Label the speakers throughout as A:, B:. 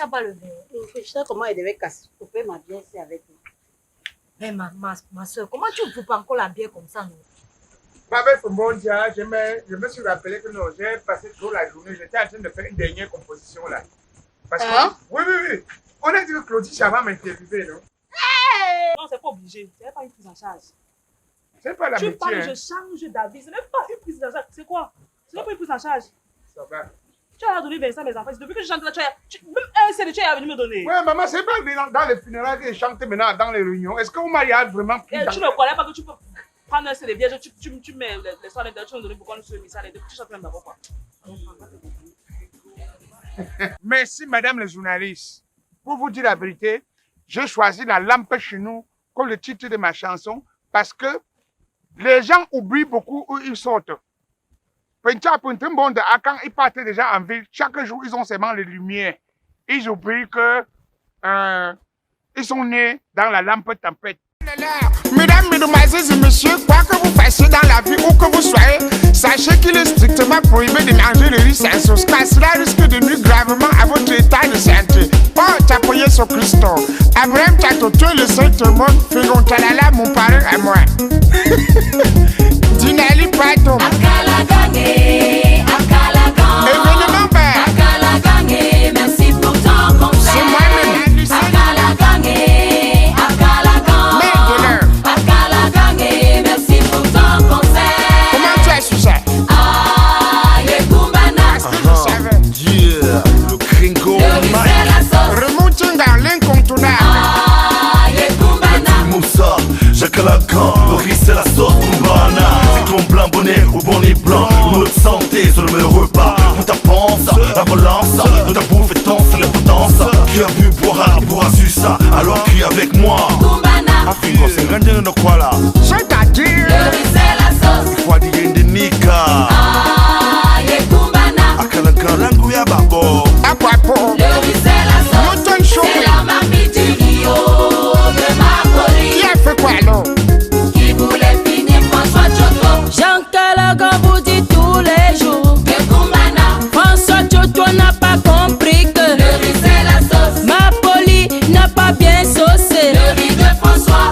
A: ça va le verre.
B: Je sais comment elle devait couper ma bière ici avec moi.
A: Mais ma soeur, comment tu ne peux pas encore la bière comme ça, non?
C: Avec mon dia, je me suis rappelé que non, j'ai passé toute la journée, j'étais en train de faire une dernière composition là. Parce que, oui. On a dit que Claudie Chavan m'interviewait, non?
B: Non, c'est pas obligé. C'est pas une prise en charge.
C: C'est pas la
B: Tu
C: métier.
B: parles,
C: Hein.
B: je change d'avis. Ce n'est pas une prise en charge. C'est quoi? Ce n'est pas une prise en charge.
C: Ça va.
B: Tu as donné Vincent mes enfants. Depuis que je chante là, même un CD, tu es venu me donner.
C: Ouais, maman, c'est pas dans les funérailles que je chante maintenant dans les réunions. Est-ce que vous mariage vraiment pris
B: Et tu ne connais pas que tu peux prendre un CD vierge, tu mets les sons dedans, tu me donnes pourquoi nous sommes mis ça, tu chantes même d'abord quoi.
C: Merci, madame le journaliste. Pour vous dire la vérité, j'ai choisi la lampe chez nous comme le titre de ma chanson parce que les gens oublient beaucoup où ils sortent. Quand ils partent déjà en ville, chaque jour, ils ont seulement les lumières. Ils oublient que ils sont nés dans la lampe tempête. Mesdames, mesdemoiselles et messieurs, quoi que vous fassiez dans la vie où que vous soyez, sachez qu'il est strictement prohibé de manger le riz sans sauce, car cela risque de nuire gravement à votre état de santé. Oh, t'appuyer sur Christo. Abraham Tato, tu es le seul tout le monde, Fégon Talala, mon parrain à moi. Dinali Pato.
D: Akala gagné, Akala gagné.
C: Événement vert.
D: Akala gagné, merci pour ton conseil.
C: C'est moi-même,
D: Akala gagné, Akala gagné. Akala gagné, merci pour ton conseil.
C: Comment tu as su ça?
D: Ah, Yekumbana.
C: Je savais.
E: Yeah, le gringo.
D: Le riz, c'est la sauce.
C: Remonting dans l'incontournable.
D: Ah, Yekumbana.
E: Moussa, Jacalacan, le riz c'est la sauce Kumbana. C'est ton blanc bonnet ou bonnet blanc. Notre santé sur le même repas. Pour ta panse, la relance. De ta bouffe et danse, la potence. Qui a vu boire, qui pourra su ça. Alors crie avec moi.
D: Kumbana.
E: Afingo, c'est grandin de quoi là?
C: C'est-à-dire.
D: Le riz, c'est la sauce.
E: Il faut dire de Nika.
D: Ah, Yekumbana.
E: Akalacan, l'angouya babo.
C: À quoi pour?
D: Le riz, c'est la sauce.
C: Newton Show.
D: C'est la mamie du Rio de Mapoli.
C: Qui a fait quoi alors?
D: Qui voulait finir François Tchoto.
F: Jean Calagan vous dit tous les jours
D: Yekumbana.
F: François Tchoto n'a pas compris que
D: Le riz, c'est la sauce.
F: Mapoli n'a pas bien saucé.
D: Le riz de François.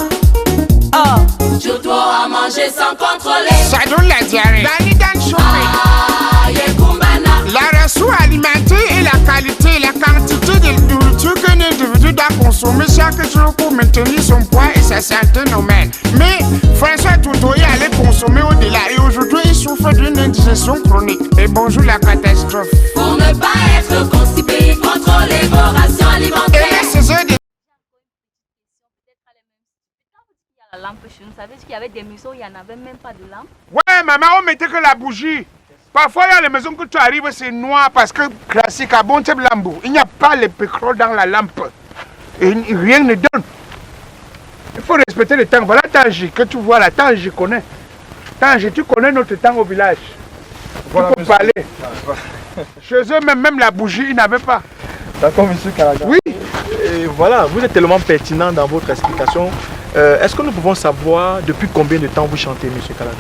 F: Oh,
D: Tchoto a mangé sans contrôler.
C: Ça donne la diarrhée. Validan Shopping.
D: Ah, Yekumbana.
C: La ressource alimentaire et la qualité, la quantité de nourriture qu'un individu doit consommer chaque jour pour maintenir son poids et sa santé normale. Mais François Toutou est allé consommer au-delà et aujourd'hui il souffre d'une indigestion chronique. Et bonjour la catastrophe.
D: Pour ne pas être constipé, contrôlez vos rations
C: Et
D: alimentaires.
C: les saisons de
G: La lampe chez nous, ça veut dire qu'il y avait des maisons où il n'y en avait même pas de lampe.
C: ouais, maman, on mettait que la bougie. Parfois, il y a les maisons que tu arrives, c'est noir parce que classique, à bon type lambeau. Il n'y a pas les pétrole dans la lampe. Et rien ne donne. Il faut respecter le temps. Voilà Tangi que tu vois là. Tangi connais. Tangi, tu connais notre temps au village. Voilà, tu peux parler. Chez eux, même la bougie, ils n'avaient pas.
H: D'accord, monsieur Calagan.
C: Oui.
H: Et voilà, vous êtes tellement pertinent dans votre explication. Est-ce que nous pouvons savoir depuis combien de temps vous chantez, monsieur Calagan?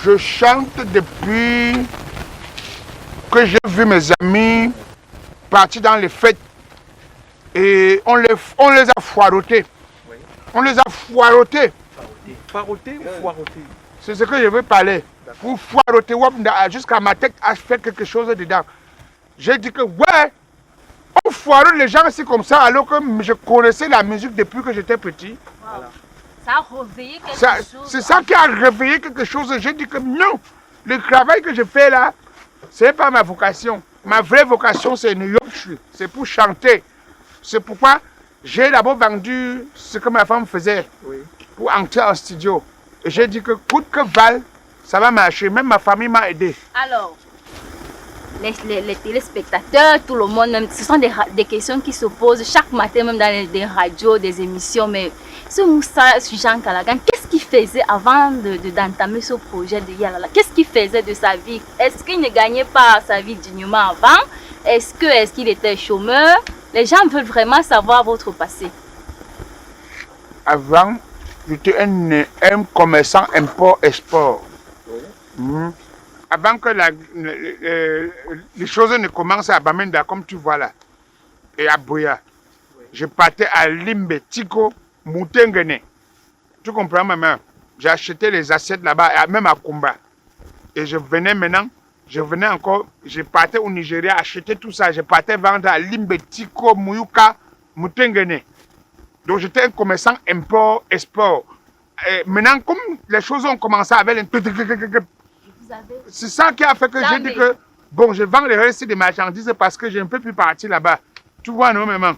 C: Je chante depuis que j'ai vu mes amis partir dans les fêtes et on les a foirotés.
H: Oui.
C: On les a foirotés.
H: Faroté ou foiroté?
C: C'est ce que je veux parler. Pour foiroter, jusqu'à ma tête a fait quelque chose dedans. J'ai dit que ouais, on foirote les gens aussi comme ça alors que je connaissais la musique depuis que j'étais petit.
G: Voilà. Ça a réveillé quelque chose.
C: C'est ça qui a réveillé quelque chose. J'ai dit que non, le travail que je fais là, c'est pas ma vocation. Ma vraie vocation, c'est New York. C'est pour chanter. C'est pourquoi j'ai d'abord vendu ce que ma femme faisait pour entrer en studio. Et j'ai dit que coûte que val, ça va marcher. Même ma famille m'a aidé.
G: Alors, les téléspectateurs, tout le monde, même, ce sont des questions qui se posent chaque matin, même dans des radios, des émissions. Mais ce Moussa Jean Calagan, qu'est-ce qu'il faisait avant d'entamer ce projet de Yalala? Qu'est-ce qu'il faisait de sa vie? Est-ce qu'il ne gagnait pas sa vie dignement avant? Est-ce qu'il était chômeur? Les gens veulent vraiment savoir votre passé.
C: Avant, j'étais un commerçant import-export. Avant que les choses ne commencent à Bamenda, comme tu vois là. et à Boya. Je partais à Limbe, Tiko, Moutengene. Tu comprends, maman? J'ai acheté les assiettes là-bas, même à Kumba. Et je venais encore, je partais au Nigeria, acheter tout ça. Je partais vendre à Limbe, Tiko, Mouyuka, Moutengene. Donc j'étais un commerçant import-export. Maintenant, comme les choses ont commencé avec c'est ça qui a fait que j'ai dit que, bon, je vends le reste des marchandises parce que je ne peux plus partir là-bas. Tu vois, non, maman?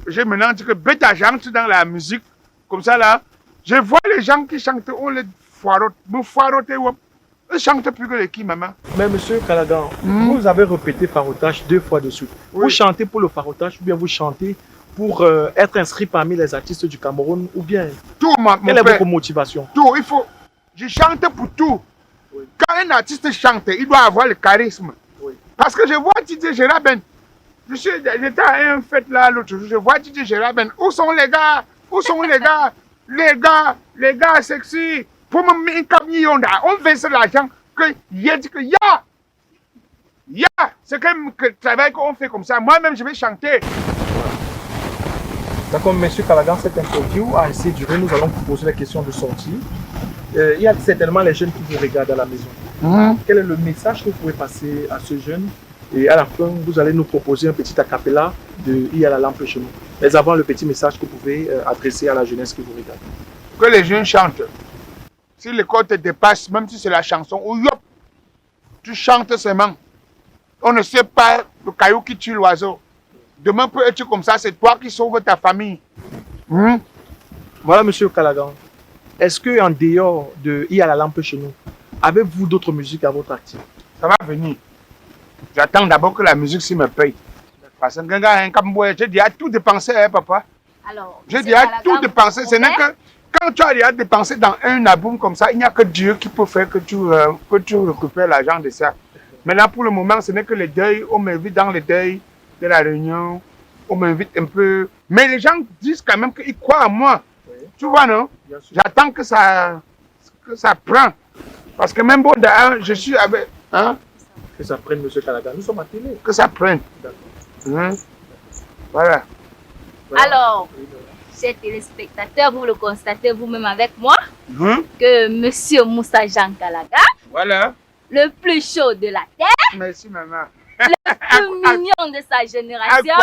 C: J'ai maintenant dit que bêta j'entre dans la musique, comme ça là, je vois les gens qui chantent, on les foirote, ils chantent plus que les qui, maman.
H: Mais monsieur Calagan, vous avez répété farotage 2 fois de suite. Oui. Vous chantez pour le farotage ou bien vous chantez pour être inscrit parmi les artistes du Cameroun ou bien
C: tout,
H: quelle est votre motivation?
C: Tout, il faut. Je chante pour tout. Oui. Quand un artiste chante, il doit avoir le charisme. Oui. Parce que je vois Didier Gérard Ben. J'étais à un fête là l'autre jour, je vois Didier Gérard Ben. Où sont les gars? Où sont les gars? Les gars sexy. Pour me mettre un million d'argent, on fait ça l'argent que il a dit que c'est quand même que le travail qu'on fait comme ça. Moi-même, je vais chanter.
H: D'accord, monsieur Calagan, cette interview a assez duré. Nous allons vous poser la question de sortie. Il y a certainement les jeunes qui vous regardent à la maison. Quel est le message que vous pouvez passer à ce jeune? Et à la fin, vous allez nous proposer un petit acapella de Il y a la lampe chez nous. Mais avant, le petit message que vous pouvez adresser à la jeunesse qui vous regarde.
C: Que les jeunes chantent. Si l'école te dépasse, même si c'est la chanson, ou yop, tu chantes seulement. On ne sait pas le caillou qui tue l'oiseau. Demain peut être comme ça, c'est toi qui sauves ta famille.
H: Voilà, monsieur Calagan. Est-ce qu'en dehors de Il y a la lampe chez nous, avez-vous d'autres musiques à votre actif?
C: Ça va venir. J'attends d'abord que la musique s'y me paye. Parce que j'ai dit à tout dépenser, hein, papa.
G: Alors,
C: j'ai dit à tout dépenser. Ce n'est que quand tu as déjà dépensé dans un album comme ça, il n'y a que Dieu qui peut faire que tu récupères l'argent de ça. Mais là, pour le moment, ce n'est que les deuils. On m'invite dans les deuils de la réunion. On m'invite un peu. Mais les gens disent quand même qu'ils croient en moi. Oui. Tu vois, non? J'attends que ça prenne. Parce que même bon, je suis avec... Hein?
H: Que ça prenne, monsieur Calagan. Nous sommes à télé.
C: Que ça prenne. Voilà.
G: Alors, chers téléspectateurs, vous le constatez vous-même avec moi, que monsieur Moussa Jean Calagan,
C: voilà,
G: le plus chaud de la terre,
C: merci maman,
G: le plus mignon de sa génération.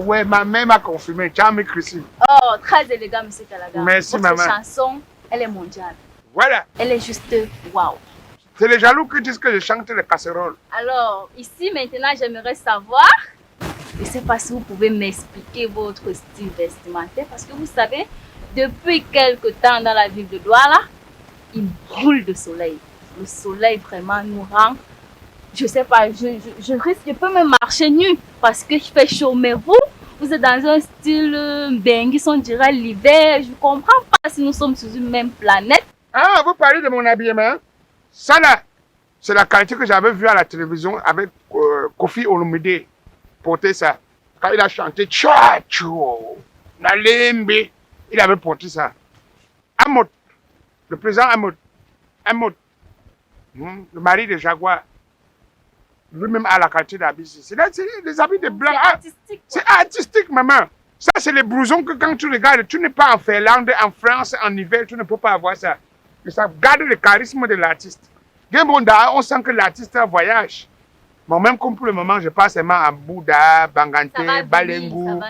C: Ouais, ma mère m'a confirmé, Charmy Christine.
G: Oh, très élégant, monsieur Calagan.
C: Merci
G: votre
C: maman.
G: Votre chanson, elle est mondiale.
C: Voilà.
G: Elle est juste waouh.
C: C'est les jaloux qui disent que je chante les casseroles.
G: Alors, ici maintenant, j'aimerais savoir, je ne sais pas si vous pouvez m'expliquer votre style vestimentaire, parce que vous savez, depuis quelque temps dans la ville de Douala, il brûle de soleil. Le soleil vraiment nous rend, je ne sais pas, je peux me marcher nu parce qu'il fait chaud. Mais vous êtes dans un style bengi, on dirait l'hiver. Je ne comprends pas si nous sommes sur une même planète.
C: Ah, vous parlez de mon habillement? Ça là, c'est la qualité que j'avais vue à la télévision avec Kofi Olomide porter ça. Quand il a chanté Tchacho, Nalembe, il avait porté ça. Amot, le président Amot, le mari de Jaguar, lui-même a la qualité d'habit. C'est des habits de blanc.
G: C'est artistique.
C: C'est artistique, maman. Ça, c'est les blousons que quand tu regardes, tu n'es pas en Finlande, en France, en hiver, tu ne peux pas avoir ça. Et ça garde le charisme de l'artiste. On sent que l'artiste voyage. Bon, même comme pour le moment, je passe seulement à Bouddha, Bangante, Balengou,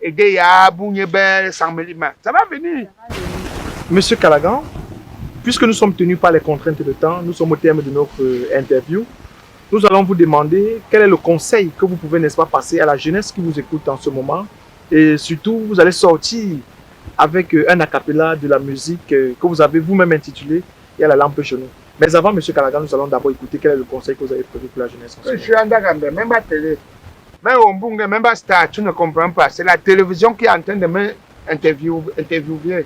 C: Edeya, Bougnebel, Sanmelima. Ça va venir.
H: Monsieur Calagan, puisque nous sommes tenus par les contraintes de temps, nous sommes au terme de notre interview. Nous allons vous demander quel est le conseil que vous pouvez, n'est-ce pas, passer à la jeunesse qui vous écoute en ce moment. Et surtout, vous allez sortir avec un acapella de la musique que vous avez vous-même intitulé « Il y a la lampe chez nous ». Mais avant, monsieur Calagan, nous allons d'abord écouter quel est le conseil que vous avez prévu pour la jeunesse.
C: Je suis en Dagambé, même pas télé. Même au Mbunga, même pas Star, tu ne comprends pas. C'est la télévision qui est en train de m'interviewer.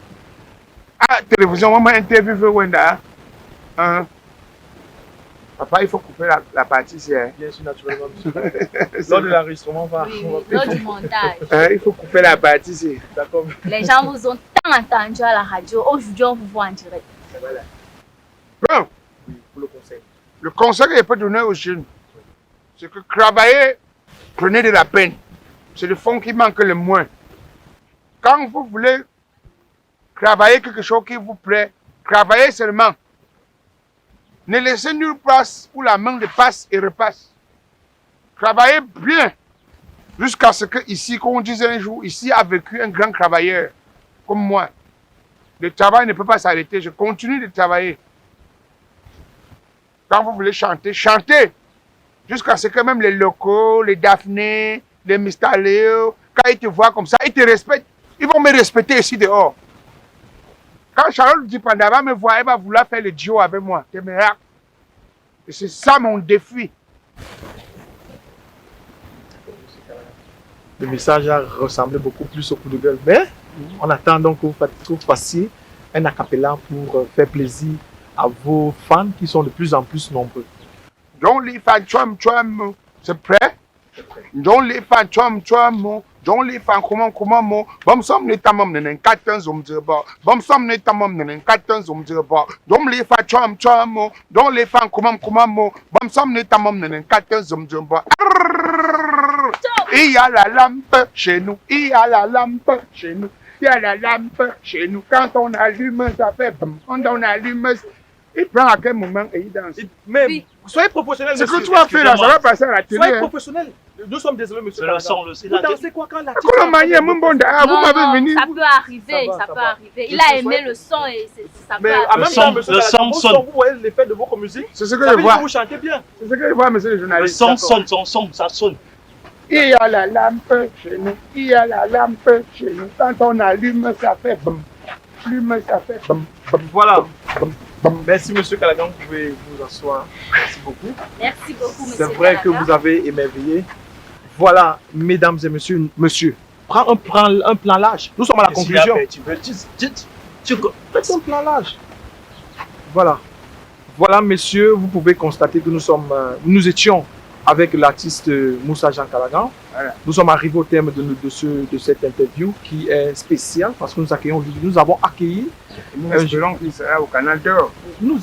C: Ah, télévision, on m'a interviewé Wenda. Papa, il faut couper la partie ici. Hein.
H: Bien sûr, naturellement, monsieur. Lors de l'enregistrement,
G: lors du montage.
C: Il faut couper la partie ici.
H: D'accord.
G: Les gens vous ont tant entendu à la radio. Aujourd'hui, on vous voit en direct.
C: Voilà. Bon.
H: Oui, pour le conseil.
C: Le conseil que je peux donner aux jeunes, c'est que travailler, prenez de la peine. c'est le fond qui manque le moins. Quand vous voulez travailler quelque chose qui vous plaît, travaillez seulement. Ne laissez nulle place où la main dépasse et repasse. Travaillez bien jusqu'à ce que ici, comme on disait un jour, ici a vécu un grand travailleur comme moi. Le travail ne peut pas s'arrêter, je continue de travailler. Quand vous voulez chanter, chantez jusqu'à ce que même les locaux, les Daphné, les Mr. Léo, quand ils te voient comme ça, ils te respectent. Ils vont me respecter ici dehors. Quand Charlotte Dupanda va me voir, elle va vouloir faire le duo avec moi. Et c'est ça mon défi.
H: Le message a ressemblé beaucoup plus au coup de gueule. Mais on attend donc que vous fassiez un acapella pour faire plaisir à vos fans qui sont de plus en plus nombreux.
C: Donc les fans, c'est prêt? Donc les fans, donc les fans, comment, bon, somme les tamam, n'en 14 zoom de bord, bon, somme les tamam, n'en 14 zoom de bord, donc les fans, donc les fans, comment, bon, somme les tamam, n'en 14 zoom de bord. Il y a la lampe chez nous, il y a la lampe chez nous, il y a la lampe chez nous. Quand on allume, ça fait bam. Quand on allume, il prend à quel moment et il danse.
H: Mais soyez professionnel,
C: Ce
H: monsieur.
C: que tu as fait là, ça va passer à la télé.
H: Soyez
C: Hein.
H: professionnel. Nous sommes désolés, monsieur.
B: C'est
H: Vous dansez quoi quand l'artiste...
C: Vous m'avez venu.
G: Ça peut arriver,
H: Ça va,
G: ça
H: ça
G: peut
H: va.
G: arriver. Il a aimé le son et ça peut
H: Mais en
G: arriver.
H: même temps, monsieur, vous voyez l'effet de votre musique.
C: C'est ce que
H: Ça
C: je
H: veut dire
C: vois.
H: que vous chantez bien.
C: C'est ce que je vois, monsieur le
B: Le
C: journaliste.
B: son sonne, ça sonne.
C: Il y a la lampe chez nous, il y a la lampe chez nous. Quand on allume, ça fait bam. Allume, ça fait bam.
H: Voilà. Merci, monsieur Callaghan. Vous pouvez vous asseoir. Merci beaucoup.
G: Merci beaucoup, monsieur.
H: C'est vrai que
G: Callaghan.
H: vous avez émerveillé. Voilà, mesdames et monsieur, prends un plan large. Nous sommes à la conclusion. Faites un plan large. Voilà. Voilà, messieurs, vous pouvez constater que nous étions avec l'artiste Moussa Jean Callaghan.
C: Voilà.
H: Nous sommes arrivés au terme de cette interview qui est spéciale parce que nous avons accueilli.
C: Nous espérons qu'il sera au Canal d'Or.
H: Nous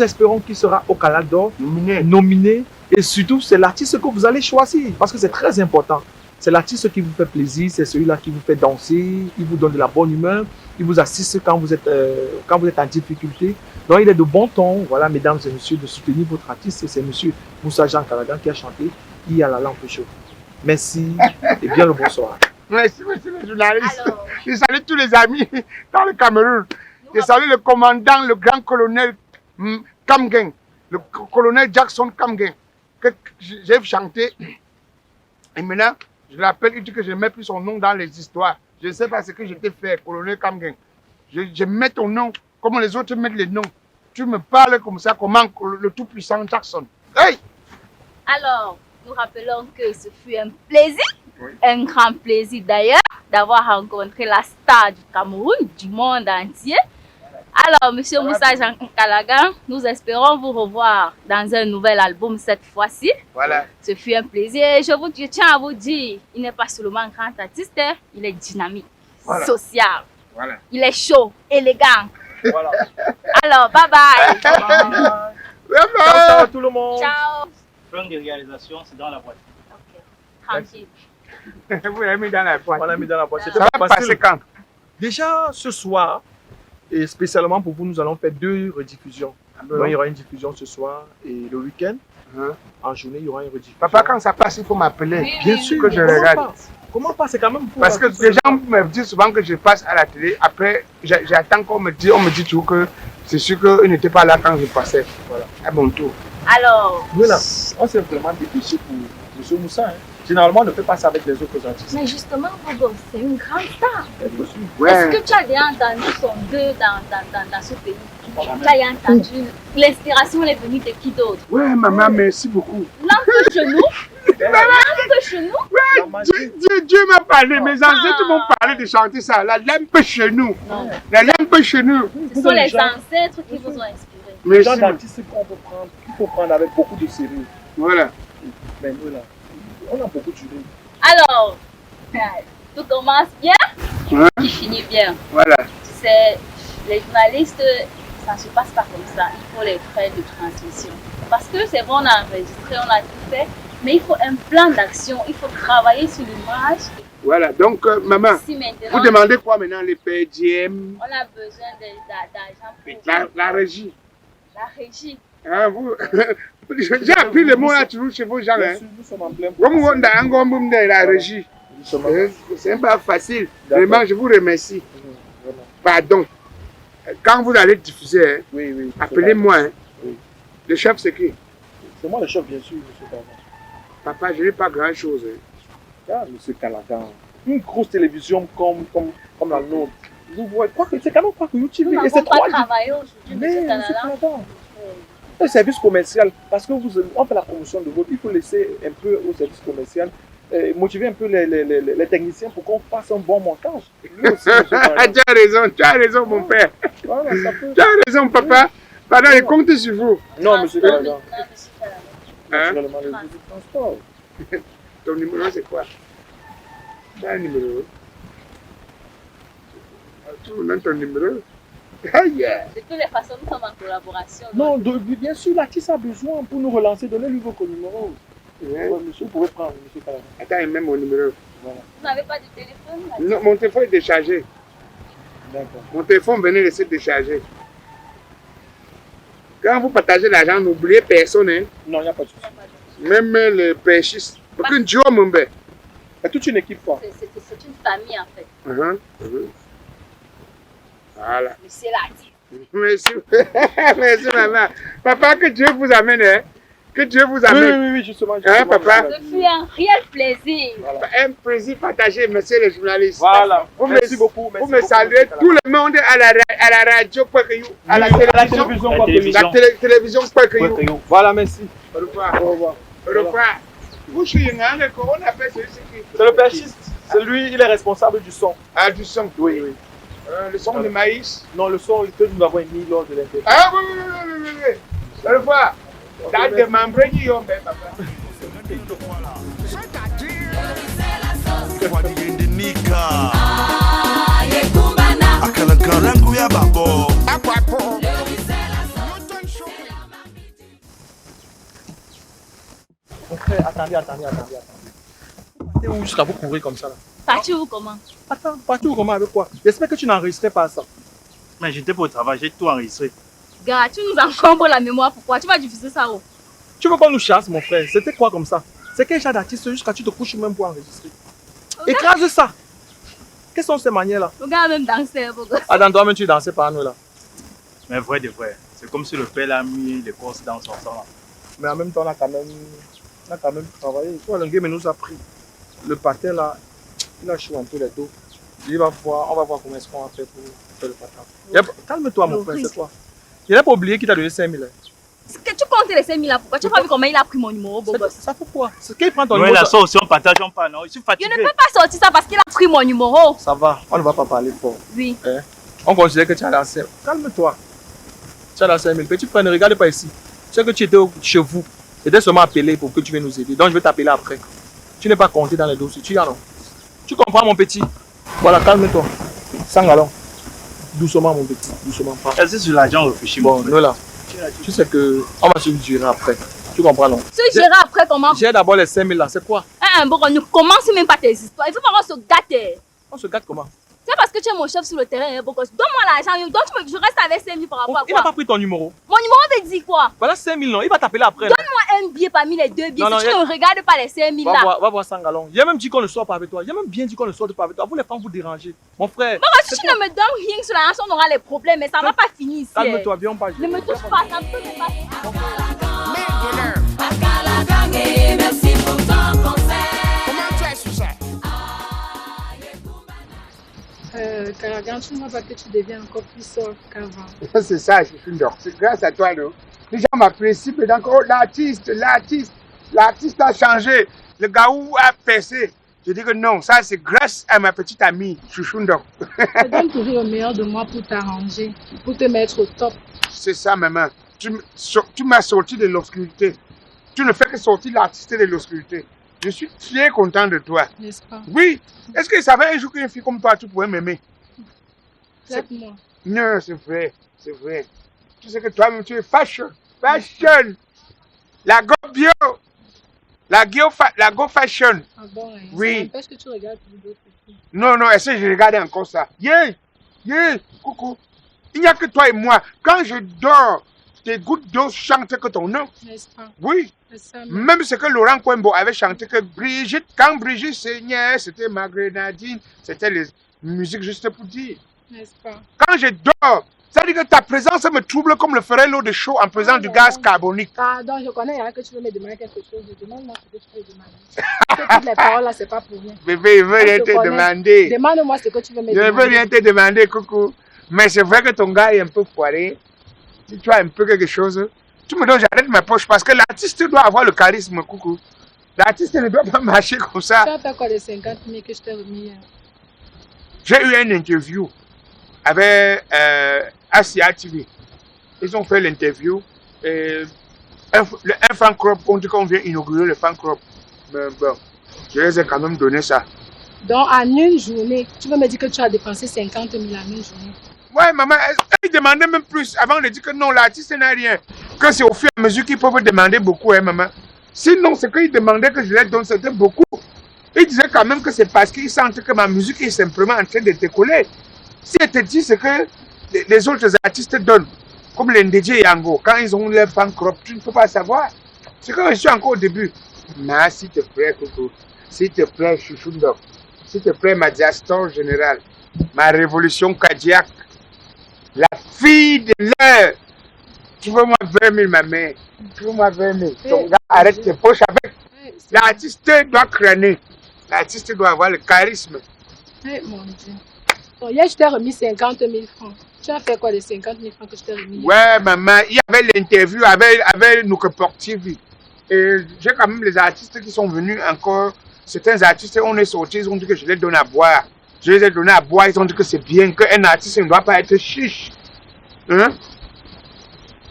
H: espérons qu'il sera au Canal d'Or,
C: Nominé.
H: nominé. Et surtout, c'est l'artiste que vous allez choisir parce que c'est très important. C'est l'artiste qui vous fait plaisir, c'est celui-là qui vous fait danser, il vous donne de la bonne humeur, il vous assiste quand vous êtes en difficulté. Donc il est de bon ton, voilà, mesdames et messieurs, de soutenir votre artiste. C'est monsieur Moussa Jean Callaghan qui a chanté Il y a la lampe chaude. Merci et bien le bonsoir.
C: Merci, monsieur le journaliste.
G: Alors,
C: Je salue tous les amis dans le Cameroun. Je salue le commandant, le grand colonel Kamgen, le colonel Jackson Kamgen, que j'ai chanté. Et maintenant, je l'appelle, il dit que je ne mets plus son nom dans les histoires. Je ne sais pas ce que je t'ai fait, colonel Kamgen. Je mets ton nom comme les autres mettent les noms. Tu me parles comme ça, comment le tout-puissant Jackson. Hey!
G: alors, nous rappelons que ce fut un plaisir,
C: Oui.
G: un grand plaisir d'ailleurs, d'avoir rencontré la star du Cameroun, du monde entier. Alors, monsieur Moussa Jean Callaghan, nous espérons vous revoir dans un nouvel album cette fois-ci.
C: Voilà.
G: Ce fut un plaisir. Je tiens à vous dire, il n'est pas seulement un grand artiste, hein, il est dynamique,
C: Voilà.
G: social,
C: Voilà.
G: il est chaud, élégant.
H: Voilà.
G: Alors, bye bye.
H: Ciao, ciao à tout le monde.
G: Ciao.
B: Plan de réalisation, c'est dans la boîte.
G: Ok, tranquille.
C: Vous l'avez mis dans la boîte.
H: On l'a mis dans la boîte. C'était
C: Ça
H: pas
C: va
H: facile.
C: passer quand?
H: Déjà ce soir, et spécialement pour vous, nous allons faire 2 rediffusions. Donc, il y aura une diffusion ce soir et le week-end. En journée, il y aura une rediffusion.
C: Papa, quand ça passe, il faut m'appeler.
G: Oui,
H: Bien
G: oui,
H: sûr,
C: que je
H: comment
C: regarde.
H: pas? Comment pas? C'est quand même fou.
C: Parce que
H: hein,
C: les gens me disent souvent que je passe à la télé. Après, j'attends qu'on me dise, on me dit toujours que c'est sûr qu'ils n'étaient pas là quand je passais. Voilà, à mon tour.
G: Alors,
H: Nous, là, on s'est vraiment dépêché pour M. Moussa. Hein. Généralement, on ne fait pas ça avec les autres artistes.
G: mais justement, Bobo, c'est une grande star. Est-ce
C: Ouais.
G: que tu as déjà entendu son deux dans ce pays? Tu as déjà entendu? L'inspiration est venue de qui d'autre?
C: Ouais, maman, merci beaucoup.
G: L'angle chez nous? L'angle chez nous?
H: La magie.
C: Dieu m'a parlé, mes ancêtres m'ont parlé de chanter ça. La lampe chez nous.
G: Non.
C: La lampe chez nous.
G: Ce sont les ancêtres qui vous ont inspiré.
H: Les gens
C: Merci.
H: d'artistes qu'il faut prendre avec beaucoup de sérieux.
C: Voilà.
H: Mais nous, là, on a beaucoup duré.
G: Alors, tout commence bien,
C: Ouais.
G: qui finit bien.
C: Voilà.
G: C'est les journalistes, ça ne se passe pas comme ça. Il faut les frais de transmission. Parce que c'est bon, on a enregistré, on a tout fait, Mais il faut un plan d'action, il faut travailler sur l'image.
C: Voilà, donc maman,
G: Si maintenant,
C: vous demandez quoi maintenant, les PDM,
G: on a besoin d'argent pour
C: la régie.
G: la régie.
C: Hein, vous... J'ai appris le mot là toujours chez vos gens. Hein.
H: Nous sommes en plein
C: Comme on a un grand boom de la régie.
H: Justement.
C: C'est pas facile.
H: D'accord.
C: Vraiment, je vous remercie.
H: Vraiment.
C: Pardon. Quand vous allez diffuser, hein,
H: Oui, oui.
C: appelez-moi. Hein.
H: Oui.
C: Le chef, c'est qui?
H: C'est moi le chef, bien sûr, monsieur Calagan.
C: Papa, je n'ai pas grand-chose. Hein.
H: Ah, monsieur Calagan. Une grosse télévision comme la nôtre. Vous voyez, c'est quand même pas que YouTube.
G: Nous
H: Et c'est
G: n'avons pas
H: trois.
G: travaillé aujourd'hui,
H: Mais,
G: monsieur
H: monsieur
G: Calagan.
H: Calagan. Un service commercial, parce que on fait la promotion de votre, il faut laisser un peu au service commercial, motiver un peu les techniciens pour qu'on fasse un bon montage. Lui aussi, monsieur Calagan.
C: Tu as raison, mon père.
H: Voilà, ça peut.
C: Tu as raison, papa. Pardon, je compte sur vous.
H: Non, monsieur Calagan.
G: Non, monsieur Calagan.
C: Hein?
H: Naturellement, le service de transport.
C: Ton numéro, c'est quoi? Tu as un numéro? Tu me donnes ton numéro? Ah, yeah.
G: De toutes les façons, nous sommes en collaboration.
H: Non, bien sûr, l'artiste a besoin pour nous relancer. Donnez-lui vos numéros.
C: Ouais.
H: Ouais, monsieur, vous pouvez prendre, monsieur Calagan.
C: Attends, il met mon numéro.
H: Voilà.
G: Vous n'avez pas de téléphone là?
C: Non, mon téléphone est déchargé.
H: D'accord.
C: Mon téléphone venait de se décharger. Quand vous partagez l'argent, n'oubliez personne. Hein.
H: Non, il n'y a pas de souci.
C: Même les pêchistes. Aucun Dieu, mon père.
H: Il y a toute une équipe, quoi.
G: C'est une famille en fait.
C: Voilà.
G: Monsieur l'artiste.
C: Merci. Merci, maman. Papa, que Dieu vous amène. Hein. Que Dieu vous amène.
H: Oui, justement.
C: Hein, papa?
G: Ce fut un réel plaisir.
C: Un plaisir partagé, monsieur le journaliste.
H: Voilà.
C: Vous
H: Merci
C: me,
H: beaucoup.
C: Vous me saluez tout le monde à la radio, à la télévision, télévision.
H: Voilà, merci.
C: Au revoir.
H: Au revoir.
C: Au revoir. Vous, je suis un on appelle celui-ci qui?
H: C'est le perchiste. C'est lui, il est responsable du son.
C: Ah, du son.
H: Oui, oui.
C: Le son de maïs.
H: Non, le son que nous avons émis lors de l'interview.
C: Ah, oui. Au revoir. Dans des membres, ils ont fait, papa.
H: Mon frère, attendez. Partez où jusqu'à vous courir comme ça là?
G: Parti où comment?
H: Attends, partez où comment avec quoi? J'espère que tu n'enregistrais pas ça.
I: Mais j'étais pour le travail, j'ai tout enregistré.
G: Gars, tu nous encombres la mémoire, pourquoi? Tu vas diffuser ça où?
H: Tu veux qu'on nous chasse, mon frère? C'était quoi comme ça? C'est quel genre d'artiste jusqu'à tu te couches même pour enregistrer? Écrase ça! Quelles sont ces manières-là?
G: Le gars a même dansé, beau gosse.
H: Adam, toi-même tu dansais par nous là.
I: Mais vrai de vrai, c'est comme si le père l'a mis les corses dans son sang.
H: Mais en même temps, on a quand même travaillé. Toi, le game nous a pris. Le patin là, il a chaud un peu les dos. On va voir comment est-ce qu'on va faire pour faire le patin. Calme-toi, mon frère, c'est toi. Il n'a pas oublié qu'il t'a donné 5 000.
G: Que tu comptes les 5 000 là, pourquoi? Tu n'as pas vu comment il a pris mon numéro, beau gosse?
H: Ça fait quoi? C'est qu'il prend ton
I: Nous,
H: numéro.
I: la sortie, on partage, on parle, non? Je suis
G: Je
I: fatigué.
G: ne peux pas sortir ça parce qu'il a pris mon numéro.
H: Ça va, on ne va pas parler fort.
G: Oui.
H: Hein? On considère que tu as la 5 000. Calme-toi. Tu as la 5 000. Petit frère, ne regarde pas ici. Tu sais que tu étais chez vous. C'était seulement appelé pour que tu viennes nous aider. Donc je vais t'appeler après. Tu n'es pas compté dans les dossiers. Tu y as non? Tu comprends, mon petit? Voilà, calme-toi. Sans galon. Doucement, mon petit. Doucement.
I: Est-ce que sur l'argent, on réfléchit?
H: Bon, nous là. Tu sais que on va se gérer après. Tu comprends, non?
G: Tu gérer après comment?
H: J'ai d'abord les 5 000 là. C'est quoi?
G: Bon, ne commence même pas tes histoires. Il faut pas qu'on se gâte.
H: On se gâte comment?
G: C'est parce que tu es mon chef sur le terrain, beau gosse. Donne-moi l'argent. Donc je reste avec 5 000 par rapport à
H: Il n'a
G: quoi?
H: pas pris ton numéro.
G: Mon numéro veut dire quoi?
H: Voilà 5 000 non. Il va t'appeler après. Là.
G: Donne-moi un billet parmi les deux billets.
H: Non,
G: Si
H: non,
G: tu ne regardes pas les 5 000 là.
H: Va voir Sangalon. Il a même dit qu'on ne sort pas avec toi. Il a même bien dit qu'on ne sort pas avec toi. Vous les femmes vous dérangez. Mon frère.
G: Bon, si tu ne me donnes rien sur l'argent, on aura les problèmes. Mais ça ne va pas finir ici.
H: Calme-toi, viens, on va
G: Ne me touche pas, ça ne peut même pas.
D: Merci pour ton conseil.
C: Comment tu as su ça?
A: Calagan, tu ne vois pas que tu deviens encore plus soft qu'avant.
C: C'est ça, je suis d'or. C'est grâce à toi, non? Les gens m'apprécient, mais donc, oh, l'artiste a changé. Le Gaou a percé. Je dis que non, ça c'est grâce à ma petite amie, Chouchoundok.
A: Je donne toujours le meilleur de moi pour t'arranger, pour te mettre au top.
C: C'est ça, maman. Tu m'as sorti de l'obscurité. Tu ne fais que sortir l'artiste de l'obscurité. Je suis très content de toi.
A: N'est-ce pas?
C: Oui. Est-ce que ça va un jour qu'une fille comme toi, tu pourrais m'aimer?
A: Traite-moi.
C: Non, c'est vrai. C'est vrai. Tu sais que toi-même, tu es fashion. Fashion. La gobe bio. La Go Fashion.
A: Ah bon, hein.
C: Oui.
A: Ça n'empêche que tu regardes d'autres filles.
C: Non, non, est-ce que je regarde encore ça? Coucou. Il n'y a que toi et moi. Quand je dors, tes gouttes d'eau chantent que ton nom.
A: N'est-ce pas?
C: Oui.
A: C'est ça,
C: Même ce que Laurent Kwembo avait chanté que Brigitte, quand Brigitte saignait, c'était ma grenadine. C'était les musiques juste pour dire.
A: n'est-ce pas?
C: Quand je dors, ça veut dire que ta présence me trouble comme le ferait l'eau de chaud en présence du gaz carbonique.
A: Pardon, je connais, il y a que tu veux me demander quelque chose. Je demande-moi ce que tu veux demander. Parce que toutes les paroles là, c'est pas pour rien.
C: Bébé, je veux rien te demander.
A: Demande-moi ce que tu veux me
C: Je ne
A: demander.
C: veux rien te demander, coucou. Mais c'est vrai que ton gars est un peu foiré. Si tu as un peu quelque chose, tu me donnes, j'arrête ma poche parce que l'artiste doit avoir le charisme, coucou. L'artiste ne doit pas marcher comme ça.
A: Tu as fait quoi de 50 000 que je t'ai remis hier?
C: J'ai eu une interview avec Asia TV. Ils ont fait l'interview. Un fan club, on dit qu'on vient inaugurer le fan club. Mais bon, je les ai quand même donné ça.
A: Donc, en une journée, tu veux me dire que tu as dépensé 50 000 en une journée?
C: Ouais, maman, ils demandaient même plus avant de dire que non, l'artiste n'a rien. Que c'est au fur et à mesure qu'ils peuvent demander beaucoup, hein, maman. Sinon, ce qu'ils demandaient que je leur donne, c'était beaucoup. Ils disaient quand même que c'est parce qu'ils sentent que ma musique est simplement en train de décoller. Si elle te dit ce que les autres artistes donnent, comme les DJ Yango, quand ils ont leur fan club, tu ne peux pas savoir. C'est que je suis encore au début. Mais s'il te plaît, Coco, s'il te plaît, Chouchoundok, s'il te plaît, ma diastole générale, ma révolution cardiaque, la fille de l'heure, tu veux moi 20 000, ma mère, tu veux moi 20 000. Ton gars, arrête tes poches avec. L'artiste doit crâner. L'artiste doit avoir le charisme.
A: Eh, mon Dieu. Bon, hier, je t'ai remis 50 000 francs. Tu as fait quoi de 50 000 francs que je t'ai remis hier?
C: Ouais, maman, il y avait l'interview avec Noukeport TV. Et j'ai quand même les artistes qui sont venus encore. Certains artistes, on est sortis, ils ont dit que je les donne à boire. Je les ai donné à boire, ils ont dit que c'est bien, qu'un artiste ne doit pas être chiche. Hein?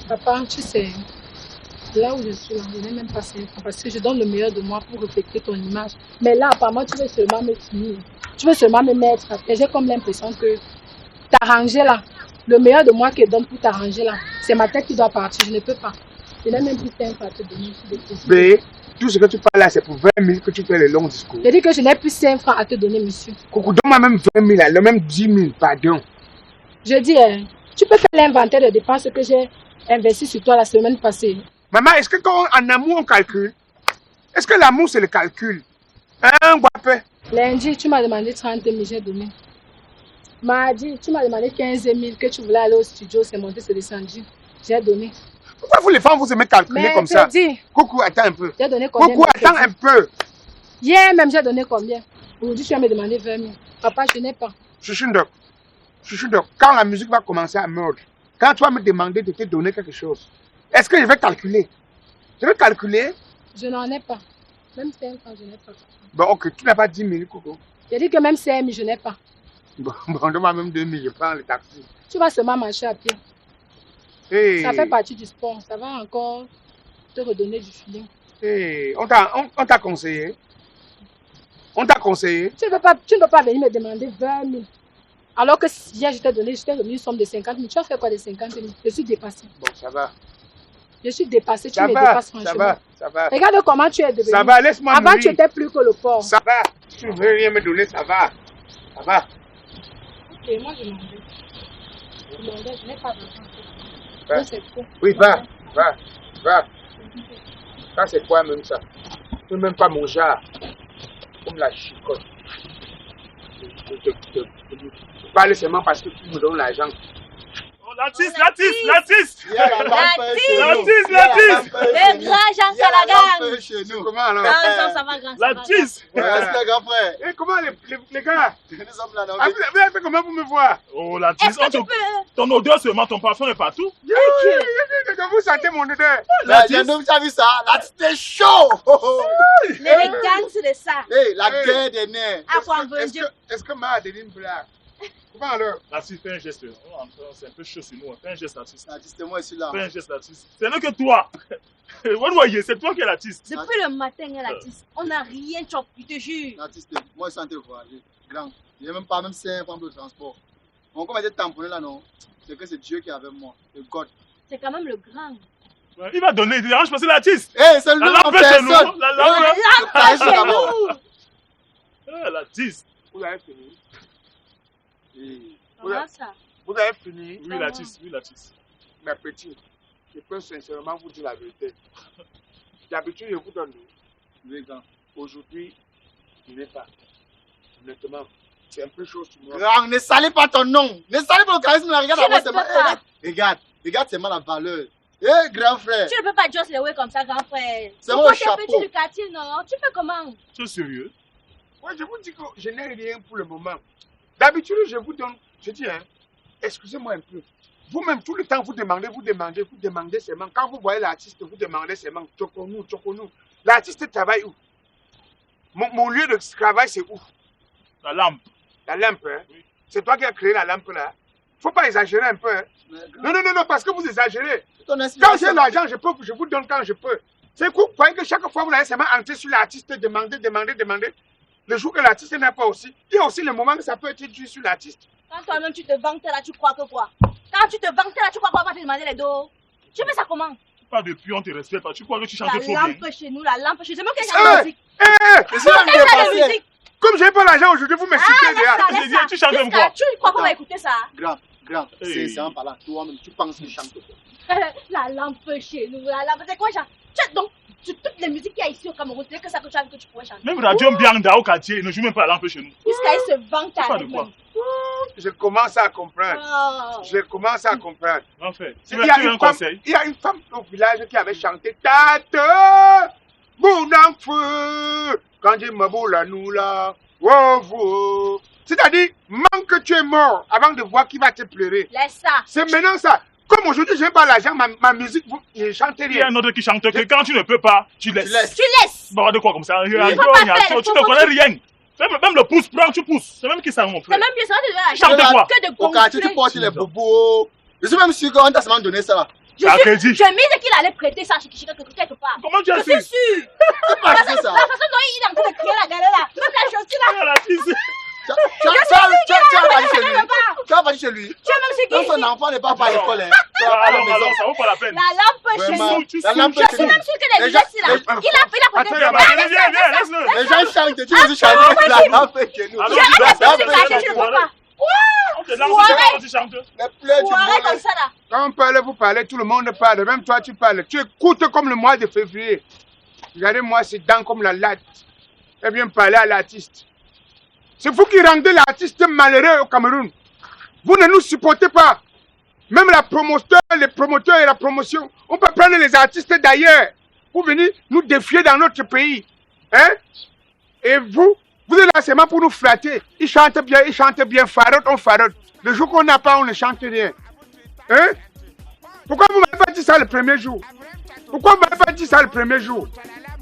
A: Papa, tu sais, là où je suis, là, je n'ai même pas 5 francs parce que je donne le meilleur de moi pour refléter ton image. Mais là, apparemment, tu veux seulement me finir. Tu veux seulement me mettre. Et j'ai comme l'impression que t'arranger là, le meilleur de moi que je donne pour t'arranger là, c'est ma tête qui doit partir. Je ne peux pas. Je n'ai même plus 5 francs à te donner.
C: Mais tout ce que tu parles là, c'est pour 20 000 que tu fais le long discours.
A: Je dis que je n'ai plus 5 francs à te donner, monsieur.
C: Coucou, donne-moi même 20 000, là, même 10 000, pardon.
A: Je dis, hein, tu peux faire l'inventaire de dépenses que j'ai investi sur toi la semaine passée.
C: Maman, est-ce que quand en amour on calcule? Est-ce que l'amour c'est le calcul? Hein, Guapé?
A: Lundi, tu m'as demandé 30 000, j'ai donné. Mardi, tu m'as demandé 15 000 que tu voulais aller au studio, c'est monté, c'est descendu. J'ai donné.
C: Pourquoi vous les femmes vous aimez calculer
A: Mais
C: comme ça?
A: dis,
C: Coucou, attends un peu.
A: j'ai donné combien?
C: Coucou, attends un peu.
A: Hier même, j'ai donné combien? Aujourd'hui, tu vas me demander 20 000. Papa, je n'ai pas.
C: Chouchoundok, quand la musique va commencer à mordre, quand tu vas me demander de te donner quelque chose, est-ce que je vais calculer? Je vais calculer?
A: Je n'en ai pas. Même 5 francs, je n'ai pas.
C: Bon, ok, tu n'as pas 10 000, Coucou.
A: J'ai dit que même 5 000, je n'ai pas.
C: Bon, donne-moi même 2 000, je prends le taxi.
A: Tu vas seulement marcher à pied.
C: Hey.
A: Ça fait partie du sport. Ça va encore te redonner du feeling.
C: Hey. On t'a conseillé? On t'a conseillé?
A: Tu ne peux pas venir me demander 20 000. Alors que hier, je t'ai remis une somme de 50 000. Tu as fait quoi de 50 000? Je suis dépassée.
C: Bon, ça va.
A: Je suis dépassée. Tu
C: Ça
A: me
C: va,
A: dépasses franchement.
C: ça va.
A: Regarde comment tu es devenu.
C: Ça va, laisse-moi
A: Avant,
C: mourir.
A: tu étais plus que le porc.
C: Ça va. Si tu ne veux rien me donner, ça va. Ça va.
A: Ok, moi je m'en vais. Je n'ai pas d'argent.
C: Va.
A: C'est trop.
C: Oui, va. Ça, c'est quoi même ça? Tu n'es même pas mon genre. Comme la chicotte. Tu parles seulement parce que tu me donnes l'argent.
I: L'artiste.
J: Le
D: grand Jean Calagan.
J: chez nous.
C: Comment alors?
D: Non, ça va, grand.
I: L'artiste.
J: Respect, grand frère.
C: Et comment les gars?
J: Nous sommes là, non?
C: Ah, vous avez fait comment pour me voir?
I: Oh, l'artiste.
D: Est-ce que tu peux...
I: Ton odeur seulement, ton parfum est partout.
C: Vous sentez mon odeur?
J: L'artiste, tu as vu ça? L'artiste est chaud.
D: L'élégance de ça.
J: Hey, la guerre des nerfs.
D: À quoi veut Dieu?
C: Est-ce que ma a donné une blague? Comment alors?
I: L'artiste, fais un geste. C'est un peu chaud sur nous. Fais un geste, l'artiste.
J: L'artiste, moi, ici, là.
I: Fais un geste, l'artiste. C'est là que toi. C'est toi qui es l'artiste.
D: Depuis le matin, l'artiste, on n'a rien chop, je te jure.
J: L'artiste, moi, je suis en train de voyager. Grand. Il n'y a même pas 5 francs de transport. Mon comme était tamponné là, non? C'est que c'est Dieu qui est avec moi. Le God.
D: C'est quand même le grand.
I: Il va donner, il dérange pas, c'est l'artiste.
J: Eh, c'est lui
I: La
J: en
I: lampe chez nous.
J: personne.
I: La lampe.
J: Chez nous.
I: L'artiste.
C: Vous avez fini?
A: Comment ça?
C: Vous avez fini?
I: Oui, l'artiste, oui, l'artiste.
C: Mes petits, je peux sincèrement vous dire la vérité. D'habitude, je vous donne les gants. Aujourd'hui, il n'est pas. Honnêtement, c'est un peu chaud sur moi.
J: Grand, ne salis pas ton nom. Ne salis pas le charisme. Regarde,
A: Tu ne
J: c'est
A: peux
J: mal.
A: pas.
J: Regarde, c'est mal la valeur. Eh, grand frère.
A: Tu ne peux pas just les ouais comme ça, grand frère.
J: C'est
A: Faut
J: mon
A: porter
J: chapeau.
A: petit du quartier, non? Tu fais comment?
I: Tu es sérieux?
C: Ouais, je vous dis que je n'ai rien pour le moment. D'habitude, je vous donne, je dis, hein, excusez-moi un peu. Vous-même, tout le temps, vous demandez seulement. Quand vous voyez l'artiste, vous demandez seulement, Tchokonou. L'artiste travaille où? Mon lieu de travail, c'est où?
I: La lampe.
C: La lampe, hein?
I: Oui.
C: C'est toi qui as créé la lampe là. Faut pas exagérer un peu, hein? Non, parce que vous exagérez. Quand j'ai l'argent, je vous donne quand je peux. C'est que vous croyez que chaque fois vous allez seulement entrer sur l'artiste, demander. Le jour que l'artiste n'est pas aussi, il y a aussi le moment que ça peut être dû sur l'artiste.
A: Quand toi-même tu te vantes là, tu crois que quoi? Quand tu te vantes là, tu crois qu'on va te demander les dos? Tu fais ça comment?
I: Pas depuis, on te respecte pas. Tu crois que tu chantes trop bien?
A: La lampe chez nous, la lampe chez nous. C'est moi qui ai chanté la musique.
C: C'est musique. Comme j'ai pas l'argent aujourd'hui, vous me citez déjà.
I: Tu chantes comme quoi?
A: Tu crois qu'on va écouter ça?
J: Grand, c'est en parlant. Toi-même, tu penses qu'il chante quoi?
A: La lampe chez nous, la lampe. C'est quoi, genre? Donc, sur toutes les musiques qu'il y a ici au Cameroun, c'est que ça que tu pourrais chanter.
I: Même Radio Bianda au quartier, il ne joue même pas la lampe chez nous.
A: Puisqu'elle se vante
I: Pas
A: avec
I: de quoi?
C: Je commence à comprendre.
A: Oh.
C: Je commence à comprendre.
I: En fait, tu
C: Il
I: veux
C: y a
I: un
C: une
I: conseil?
C: Il y a une femme au village qui avait chanté Tate, mon enfant, quand j'ai ma boule à nous là, wow. C'est-à-dire, manque que tu es mort avant de voir qui va te pleurer.
A: Laisse ça.
C: C'est maintenant ça. Comme aujourd'hui, je n'ai pas l'argent, ma musique, je ne chante rien.
I: Il y a un autre qui chante que quand tu ne peux pas, tu laisses.
A: Tu laisses.
I: Bah, de quoi comme ça? Tu
A: faut
I: ne connais rien. Même le pouce, prends, tu pousses. C'est même qui ça, mon
A: C'est
I: frère.
A: même bien ça, tu
I: Chante quoi?
A: que de
J: Au quartier, tu portes les bobos. Je suis même sûr qu'on t'a seulement donné ça là.
A: Je mise qu'il allait prêter ça quelque part.
I: Comment tu as
A: Je
I: su?
A: suis sûr.
J: Pas ça.
A: La façon dont il est en train de créer la galère là. Même la chaussure là.
J: Tu vas partir chez lui.
A: Tu as même ce
J: Quand
A: qui
J: son enfant n'est pas à l'école, hein.
I: Alors, ça vaut pas la peine.
A: La lampe chez nous.
J: La lampe
A: Je suis même sûr que les musiques là. Il a prêté.
I: Viens, laisse-le.
J: Les gens chantent, tu veux aussi chanter la lampe chez nous.
I: On te lance quand tu chantes.
A: Arrête comme ça là.
C: Quand vous parlez, tout le monde parle. Même toi, tu parles. Tu écoutes comme le mois de février. Regardez-moi, c'est dents comme la latte. Et bien parler à l'artiste. C'est vous qui rendez l'artiste malheureux au Cameroun. Vous ne nous supportez pas. Même les promoteurs et la promotion, on peut prendre les artistes d'ailleurs pour venir nous défier dans notre pays. Hein? Et vous êtes là seulement pour nous flatter. Ils chantent bien, farotte, on farotte. Le jour qu'on n'a pas, on ne chante rien. Hein? Pourquoi vous ne m'avez pas dit ça le premier jour? Pourquoi vous ne m'avez pas dit ça le premier jour?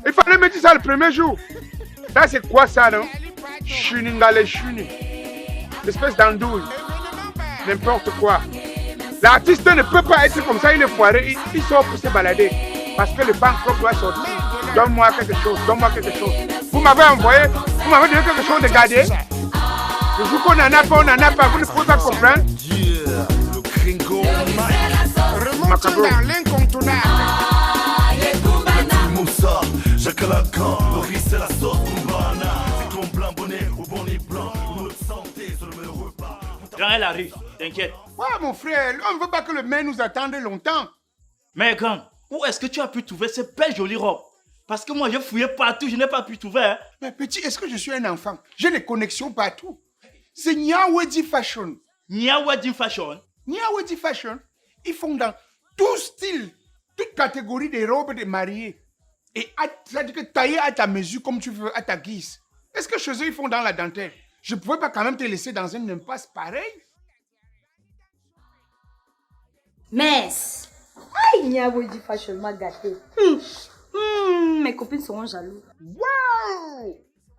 C: Il fallait me dire ça le premier jour. Ça, c'est quoi ça, non? Chuningale chuni. Espèce d'andouille. N'importe quoi. L'artiste ne peut pas être comme ça, il est foiré. Il sort pour se balader. Parce que le fan club doit sortir. Donne-moi quelque chose. Vous m'avez envoyé, vous m'avez donné quelque chose de garder. Le jour qu'on n'en a pas, vous ne pouvez pas comprendre.
E: Le gringo
C: Macabro. L'incontournable.
E: Moussa, Jacques Lacan, le riz c'est la sauce Kumbana. C'est comme blanc bonnet ou bonnet blanc. Pour notre santé sur le repas.
K: Quand elle arrive, t'inquiète.
C: Ouais, mon frère, on ne veut pas que le maire nous attende longtemps.
K: Mais grand, où est-ce que tu as pu trouver cette belle jolie robe? Parce que moi, j'ai fouillé partout, je n'ai pas pu trouver. Hein.
C: Mais petit, est-ce que je suis un enfant? J'ai des connexions partout. C'est Nyawedi Fashion.
K: Nyawedi Fashion?
C: Nyawedi Fashion. Ils font dans tout style, toute catégorie de robes de mariés. Et c'est-à-dire que taillé à ta mesure, comme tu veux, à ta guise. Est-ce que chez eux, ils font dans la dentelle? Je ne pouvais pas quand même te laisser dans une impasse pareille.
L: Mince. Aïe, Nyawedi Fashion m'a gâté. Mes copines seront jaloux.
C: Wow!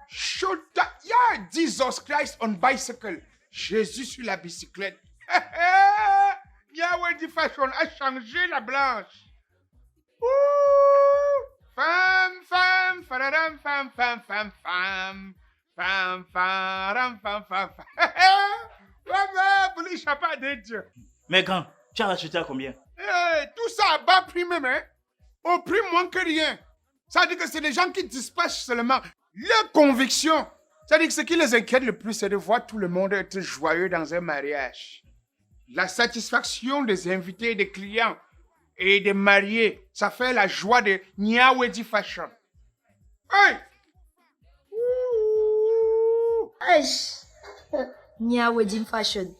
C: Shota, yeah, Jesus Christ on bicycle. Jésus sur la bicyclette. Nyawedi Fashion a changé la blanche. Ouh! Femme, fararam, femme. Pour l'échapper à des dieux.
K: Mais grand, tu as acheté à combien?
C: Tout ça à bas prix même, hein? au prix moins que rien. Ça veut dire que c'est des gens qui dispatchent seulement leur conviction. Ça veut dire que ce qui les inquiète le plus, c'est de voir tout le monde être joyeux dans un mariage. La satisfaction des invités, des clients et des mariés, ça fait la joie de Nya Wedding Fashion. Hey!
L: Nya Wedding Fashion.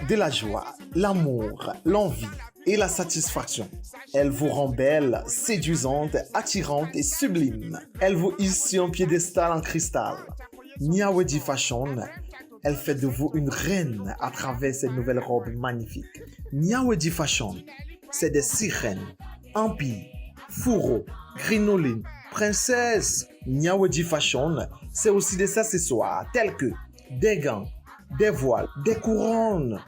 M: De la joie, l'amour, l'envie et la satisfaction. Elle vous rend belle, séduisante, attirante et sublime. Elle vous hisse sur un piédestal en cristal. Nya Wedding Fashion, elle fait de vous une reine à travers cette nouvelle robe magnifique. Nya Wedding Fashion, c'est des sirènes, empires, fourreaux, crinolines, princesses. Nya Wedding Fashion, c'est aussi des accessoires tels que des gants, des voiles, des couronnes.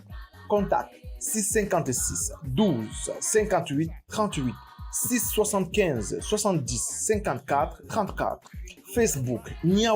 M: Contact 656 12 58 38 675 70 54 34. Facebook Nya